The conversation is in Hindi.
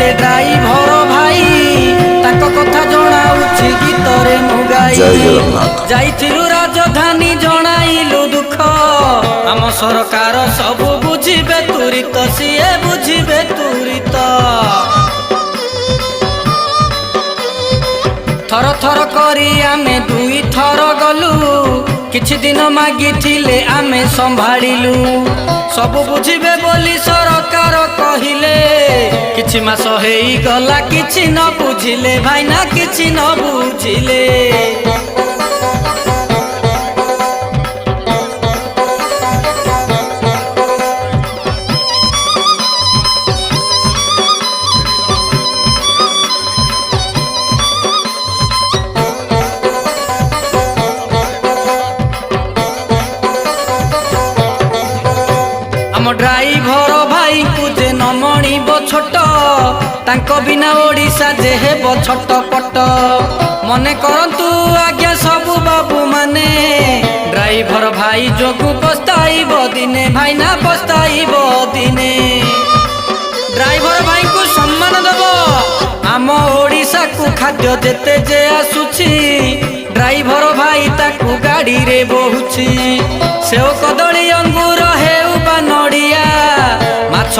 केते ड्राइवर भाई ताको कथा जणाउछि गीतरे मु गाई। जाइथिलु राजधानी जणाइलु दुख आम सरकार सब बुझिबे तुरित सिए बुझिबे तुरित। थर थर करी आमे दुई थर गलु किछि दिन मागिथिले आमे संभाळिलु सब बुझिबे बोली सरकार कहिले। किछि मास हेई गला किछि न बुझिले भाईना किछि न बुझिले। ड्राइवर भाई को जे न मणिब छोट तांको बिना ओडिशा जे हेब छटपट। मने करंतु आज्ञा सबु बाबू माने ड्राइवर भाई जोगु पछताइब दिने भाईना पछताइब दिने। ड्राइवर भाई को सम्मान दब आम ओडिशा को खाद्य जेते जे आसुछि ड्राइवर भाई ताकू गाड़ी रे बहुछि। सेव कदली अंगूर हेउ बा नड़िया